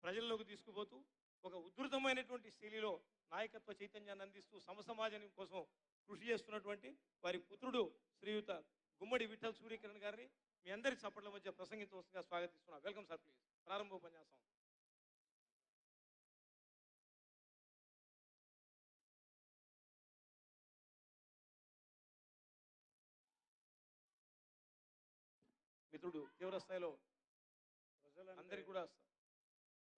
ప్రజల్లోకి తీసుకుపోతూ ఒక ఉధృతమైనటువంటి శైలిలో నాయకత్వ చైతన్యాన్ని అందిస్తూ సమసమాజం కోసం కృషి చేస్తున్నటువంటి వారి పుత్రుడు శ్రీయుత గుమ్మడి విఠల్ సూర్యకిరణ్ గారిని మీ అందరి చప్పట్ల మధ్య ప్రసంగించవలసిందిగా స్వాగతిస్తున్నాను. Welcome sir, please. ప్రారంభోపన్యాసం. మిత్రుడు తీవ్ర స్థాయిలో అందరికి కూడా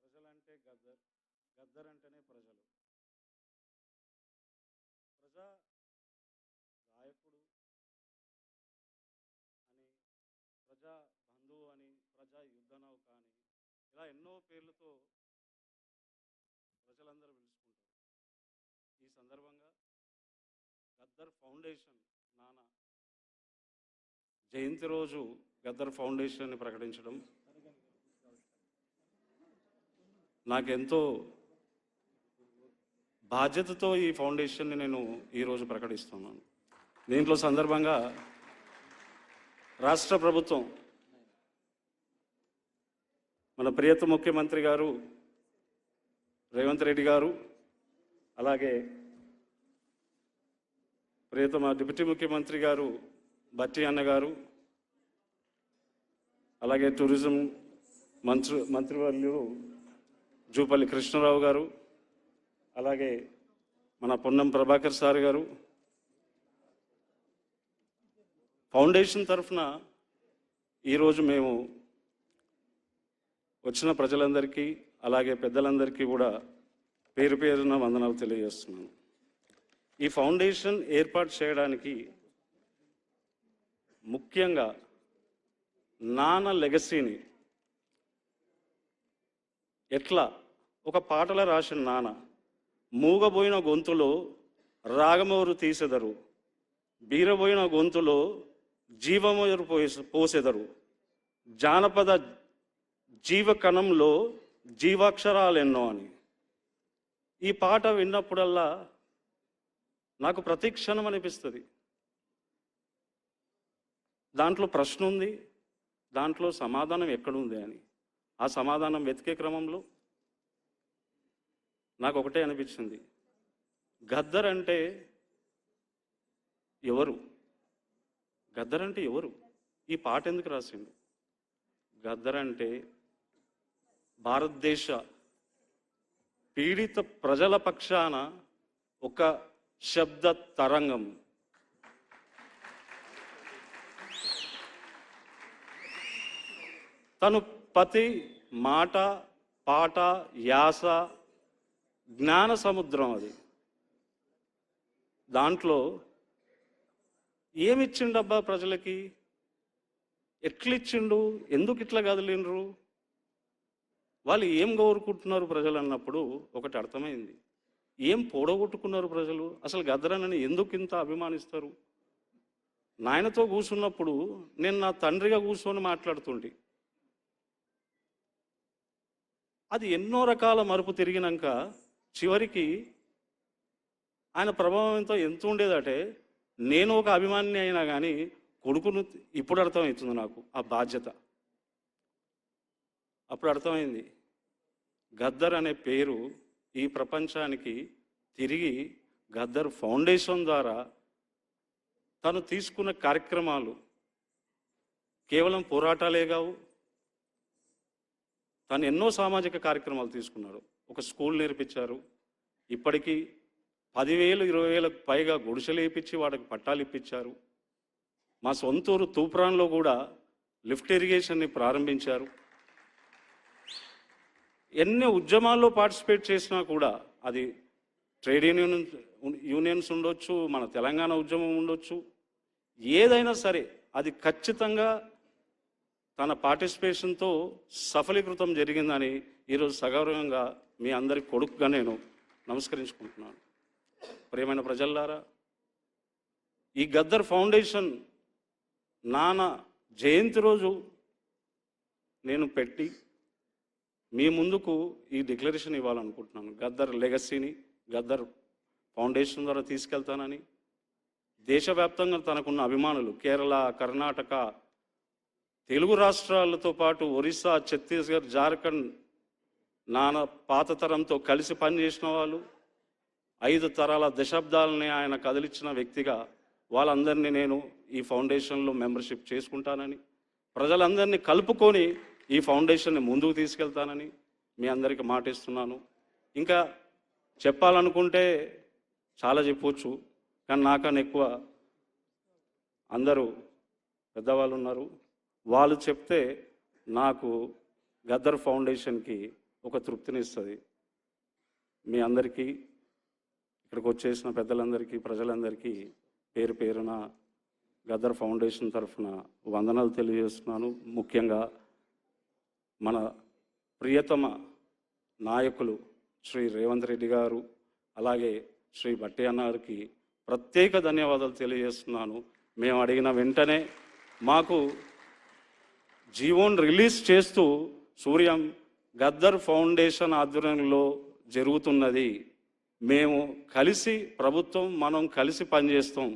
ప్రజలంటే గద్దర్ అంటేనే ప్రజలు. ప్రజా గాయకుడు అని, ప్రజా బంధువు అని, ప్రజా యుద్ధనౌక అని, ఇలా ఎన్నో పేర్లతో ప్రజలందరూ పిలుచుకుంటారు. ఈ సందర్భంగా గద్దర్ ఫౌండేషన్ నాన్న జయంతి రోజు గద్దర్ ఫౌండేషన్ ప్రకటించడం నాకెంతో బాధ్యతతో ఈ ఫౌండేషన్ని నేను ఈరోజు ప్రకటిస్తున్నాను. దీంట్లో సందర్భంగా రాష్ట్ర ప్రభుత్వం, మన ప్రియత ముఖ్యమంత్రి గారు రేవంత్ రెడ్డి గారు, అలాగే ప్రియతమ డిప్యూటీ ముఖ్యమంత్రి గారు బట్టి అన్న గారు, అలాగే టూరిజం మంత్రివర్యులు జూపల్లి కృష్ణారావు గారు, అలాగే మన పొన్నం ప్రభాకర్ సార్ గారు, ఫౌండేషన్ తరఫున ఈరోజు మేము వచ్చిన ప్రజలందరికీ అలాగే పెద్దలందరికీ కూడా పేరు పేరున వందనాలు తెలియజేస్తున్నాను. ఈ ఫౌండేషన్ ఏర్పాటు చేయడానికి ముఖ్యంగా నాన్న లెగసీని ఎట్లా ఒక పాటలో రాసిన నాన్న, మూగబోయిన గొంతులో రాగమోరు తీసెదరు, బీరబోయిన గొంతులో జీవమోరు పోసెదరు, జానపద జీవకణంలో జీవాక్షరాలెన్నో అని. ఈ పాట విన్నప్పుడల్లా నాకు ప్రతి క్షణం అనిపిస్తుంది, దాంట్లో ప్రశ్న ఉంది, దాంట్లో సమాధానం ఎక్కడుంది అని. ఆ సమాధానం వెతికే క్రమంలో నాకు ఒకటే అనిపించింది, గద్దర్ అంటే ఎవరు? గద్దర్ అంటే ఎవరు? ఈ పాట ఎందుకు రాసిండు? గద్దర్ అంటే భారతదేశ పీడిత ప్రజల పక్షాన ఒక శబ్ద తరంగం. తను ప్రతి మాట, పాట, యాస జ్ఞాన సముద్రం. అది దాంట్లో ఏమిచ్చిండబ్బా ప్రజలకి? ఎట్లిచ్చిండు? ఎందుకు ఇట్లా కదిలిండ్రు? వాళ్ళు ఏం కోరుకుంటున్నారు ప్రజలు అన్నప్పుడు ఒకటి అర్థమైంది, ఏం పొడగొట్టుకున్నారు ప్రజలు? అసలు గద్దరనని ఎందుకు ఇంత అభిమానిస్తారు? నాయనతో కూర్చున్నప్పుడు నేను నా తండ్రిగా కూర్చొని మాట్లాడుతుంటే అది ఎన్నో రకాల మరుపు తిరిగినాక చివరికి ఆయన ప్రభావంతో ఎంత ఉండేదంటే, నేను ఒక అభిమాని అయినా కానీ కొడుకును ఇప్పుడు అర్థమవుతుంది నాకు ఆ బాధ్యత. అప్పుడు అర్థమైంది, గద్దర్ అనే పేరు ఈ ప్రపంచానికి తిరిగి గద్దర్ ఫౌండేషన్ ద్వారా తను తీసుకున్న కార్యక్రమాలు కేవలం పోరాటాలే కావు, తను ఎన్నో సామాజిక కార్యక్రమాలు తీసుకున్నాడు. ఒక స్కూల్ నేర్పించారు, ఇప్పటికీ 10,000 20,000కు పైగా గుడిసెలు వేయించి వాడికి పట్టాలు ఇప్పించారు. మా సొంతూరు తూప్రాన్లో కూడా లిఫ్ట్ ఇరిగేషన్ని ప్రారంభించారు. ఎన్ని ఉద్యమాల్లో పార్టిసిపేట్ చేసినా కూడా, అది ట్రేడ్ యూనియన్స్ ఉండొచ్చు, మన తెలంగాణ ఉద్యమం ఉండొచ్చు, ఏదైనా సరే అది ఖచ్చితంగా తన పార్టిసిపేషన్తో సఫలీకృతం జరిగిందని ఈరోజు సగౌరవంగా మీ అందరి కొడుకుగా నేను నమస్కరించుకుంటున్నాను. ప్రియమైన ప్రజల్లారా, ఈ గద్దర్ ఫౌండేషన్ నాన్న జయంతి రోజు నేను పెట్టి మీ ముందుకు ఈ డిక్లరేషన్ ఇవ్వాలనుకుంటున్నాను. గద్దర్ లెగసీని గద్దర్ ఫౌండేషన్ ద్వారా తీసుకెళ్తానని, దేశవ్యాప్తంగా తనకున్న అభిమానులు కేరళ, కర్ణాటక, తెలుగు రాష్ట్రాలతో పాటు ఒరిస్సా, ఛత్తీస్గఢ్, జార్ఖండ్, నాన్న పాత తరంతో కలిసి పనిచేసిన వాళ్ళు, 5 తరాల దశాబ్దాలని ఆయన కదిలించిన వ్యక్తిగా వాళ్ళందరినీ నేను ఈ ఫౌండేషన్లో మెంబర్షిప్ చేసుకుంటానని, ప్రజలందరినీ కలుపుకొని ఈ ఫౌండేషన్ని ముందుకు తీసుకెళ్తానని మీ అందరికీ మాటిస్తున్నాను. ఇంకా చెప్పాలనుకుంటే చాలా చెప్పవచ్చు, కానీ నాకన్నా ఎక్కువ అందరూ పెద్దవాళ్ళు ఉన్నారు. వాళ్ళు చెప్తే నాకు గద్దర్ ఫౌండేషన్కి ఒక తృప్తినిస్తుంది. మీ అందరికీ, ఇక్కడికి వచ్చేసిన పెద్దలందరికీ, ప్రజలందరికీ పేరు పేరున గద్దర్ ఫౌండేషన్ తరఫున వందనాలు తెలియజేస్తున్నాను. ముఖ్యంగా మన ప్రియతమ నాయకులు శ్రీ రేవంత్ రెడ్డి గారు, అలాగే శ్రీ భట్టి అన్న గారికి ప్రత్యేక ధన్యవాదాలు తెలియజేస్తున్నాను. మేము అడిగిన వెంటనే మాకు జీవోన్ రిలీజ్ చేస్తూ సూర్యం గద్దర్ ఫౌండేషన్ ఆధ్వర్యంలో జరుగుతున్నది, మేము కలిసి ప్రభుత్వం మనం కలిసి పనిచేస్తాం,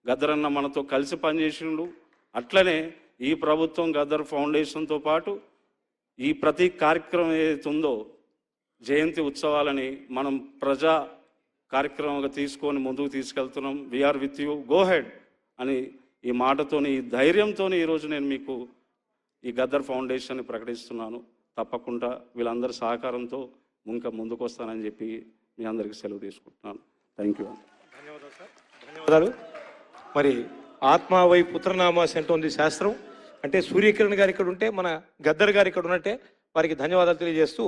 గద్దర్ అన్న మనతో కలిసి పనిచేసిండు, అట్లనే ఈ ప్రభుత్వం గద్దర్ ఫౌండేషన్తో పాటు ఈ ప్రతి కార్యక్రమం ఏదైతే ఉందో జయంతి ఉత్సవాలని మనం ప్రజా కార్యక్రమంగా తీసుకొని ముందుకు తీసుకెళ్తున్నాం. We are with you, go ahead అని ఈ మాటతోని, ఈ ధైర్యంతోని ఈరోజు నేను మీకు ఈ గద్దర్ ఫౌండేషన్ని ప్రకటిస్తున్నాను. తప్పకుండా వీళ్ళందరి సహకారంతో ఇంకా ముందుకు వస్తానని చెప్పి మీ అందరికీ సెలవు తీసుకుంటున్నాను. Thank you. ధన్యవాదాలు సార్, ధన్యవాదాలు. మరి ఆత్మ వై పుత్రనామాసి అంటోంది శాస్త్రం. అంటే సూర్యకిరణ్ గారు ఇక్కడ ఉంటే మన గద్దర్ గారు ఇక్కడ ఉన్నట్టే. వారికి ధన్యవాదాలు తెలియజేస్తూ